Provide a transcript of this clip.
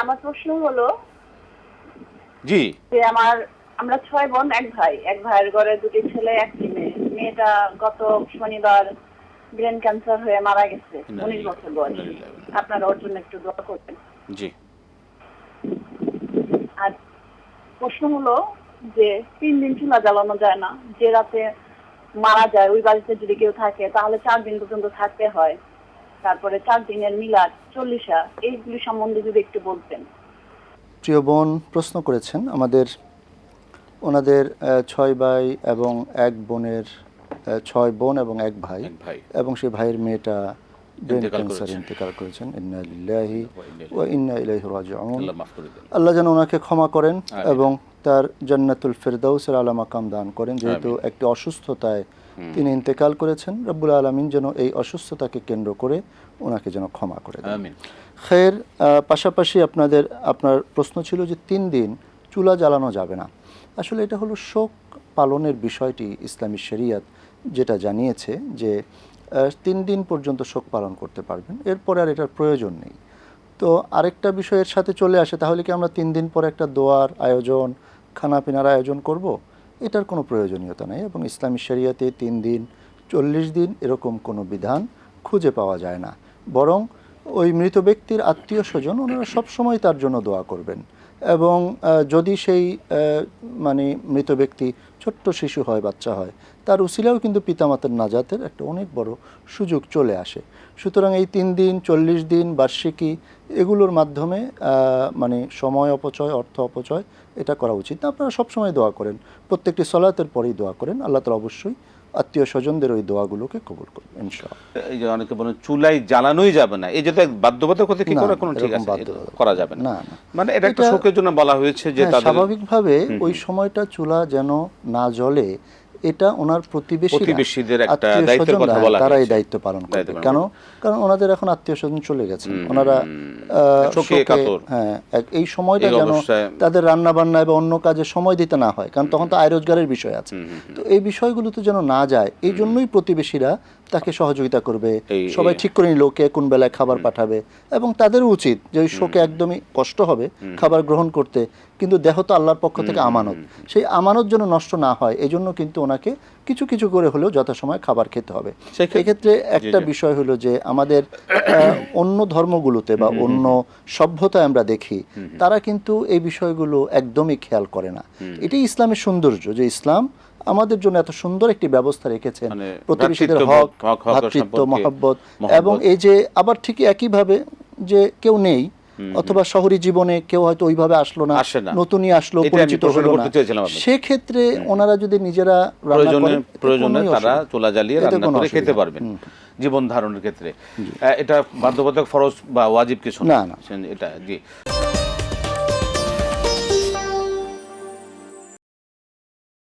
আমার প্রশ্ন হলো জি। যে আমরা 6 বোন, এক ভাই। এক ভাইয়ের ঘরে 2টি ছেলে, 1টি মেয়ে। মেয়েটা গত শনিবার ব্রেন ক্যান্সার হয়ে মারা গেছে, 19 বছর বয়সে। আপনারা ওর জন্য একটু দোয়া করবেন। জি। আর প্রশ্ন হলো যে 3 দিন চুলা জ্বালানো যায় না। যে রাতে মারা যায় ওই বাড়িতে যদি কেউ থাকে তাহলে 4 দিন পর্যন্ত থাকতে হয়। তারপরে 4 দিনের মিলাদ, 40 এইগুলি সম্বন্ধে যদি একটু বলতেন। প্রিয় বোন প্রশ্ন করেছেন ওনাদের 6 ভাই এবং এক বোনের 6 বোন এবং এক ভাই, এবং সেই ভাইয়ের মেয়েটা ব্রেন ক্যান্সার ইন্তেকাল করেছেন। ইন্না লিল্লাহি ওয়া ইন্না ইলাইহি রাজিউন। আল্লাহ যেন ওনাকে ক্ষমা করেন এবং তার জান্নাতুল ফেরদাউসের আলা মাকাম দান করেন। যেহেতু একটি অসুস্থতায় তিনি ইন্তেকাল করেছেন, রব্বুল আলামিন যেন এই অসুস্থতাকে কেন্দ্র করে ওনাকে যেন ক্ষমা করে দেন। খের, পাশাপাশি আপনার প্রশ্ন ছিল যে 3 দিন চুলা জ্বালানো যাবে না। আসলে এটা হলো শোক পালনের বিষয়টি ইসলামী শরিয়ত যেটা জানিয়েছে যে 3 দিন পর্যন্ত শোক পালন করতে পারবেন, এরপরে আর এটার প্রয়োজন নেই। তো আরেকটা বিষয়ের সাথে চলে আসে, তাহলে কি আমরা 3 দিন পরে একটা দোয়ার আয়োজন, খানাপিনার আয়োজন করব? এটার কোনো প্রয়োজনীয়তা নেই, এবং ইসলামী শরিয়তে 3 দিন 40 দিন এরকম কোনো বিধান খুঁজে পাওয়া যায় না। বরং ওই মৃত ব্যক্তির আত্মীয় স্বজন ওনারা সবসময় তার জন্য দোয়া করবেন, এবং যদি সেই মানে মৃত ব্যক্তি ছোট্ট শিশু হয়, বাচ্চা হয়, তার উসিলাও কিন্তু পিতামাতার নাজাতের একটা অনেক বড় সুযোগ চলে আসে। সুতরাং এই 3 দিন 40 দিন বার্ষিকী এগুলোর মাধ্যমে মানে সময় অপচয়, অর্থ অপচয় এটা করা উচিত না। আপনারা সবসময় দোয়া করেন, প্রত্যেকটি সলাতের পরেই দোয়া করেন, আল্লাহ তাআলা অবশ্যই আত্মীয় স্বজনদের ওই দোয়াগুলোকে কবুল করবেন ইনশাআল্লাহ। এই যে অনেকে বলেন চুলাই জ্বালানোই যাবে না, এই যে বাধ্যবাধকতা করতে কি করে কোনো ঠিক আছে করা যাবে না, মানে এটা একটা শোকের জন্য বলা হয়েছে যে তাদের স্বাভাবিকভাবে ওই সময়টা চুলা যেন না জ্বলে, এটা ওনার প্রতিবেশীদের একটা দায়িত্বের কথা বলা হয়েছে, তারাই দায়িত্ব পালন করবে। কারণ ওনাদের এখন আত্মীয় স্বজন চলে গেছেন, ওনারা শোকে কাতর। হ্যাঁ, এই সময়টা যেন তাদের রান্না বান্না এবং অন্য কাজে সময় দিতে না হয়, কারণ তখন তো আয় রোজগারের বিষয় আছে। তো এই বিষয়গুলোতে যেন না যায়, এই জন্যই প্রতিবেশীরা তাকে সহযোগিতা করবে। সবাই ঠিক করে নিল কে কোন বেলায় খাবার পাঠাবে, এবং তাদেরও উচিত যে ওই শোকে একদমই কষ্ট হবে খাবার গ্রহণ করতে, কিন্তু দেহ তো আল্লাহর পক্ষ থেকে আমানত, সেই আমানত যেন নষ্ট না হয়, এই জন্য কিন্তু ওনাকে কিছু কিছু করে হলেও যথাসময়ে খাবার খেতে হবে। সেক্ষেত্রে একটা বিষয় হলো যে আমাদের অন্য ধর্মগুলোতে বা অন্য সভ্যতায় আমরা দেখি তারা কিন্তু এই বিষয়গুলো একদমই খেয়াল করে না। এটাই ইসলামের সৌন্দর্য, যে ইসলাম আমাদের জন্য এত সুন্দর একটি ব্যবস্থা রেখেছেন, প্রতিবেশীদের হক, ভ্রাতৃত্ব, মহব্বত, এবং এই যে আবার ঠিক একইভাবে যে কেউ নেই অথবা শহরী জীবনে কেউ হয়তো ওইভাবে আসলো না, নতুনই আসলো, পরিচিত হলো না, সেক্ষেত্রে ওনারা যদি নিজেরা প্রয়োজনে তারা চুলা জ্বালিয়ে রান্না করে খেতে পারবেন জীবন ধারণের ক্ষেত্রে। এটা বাধ্যবাধকতা, ফরজ বা ওয়াজিব কিছু না, এটা জি।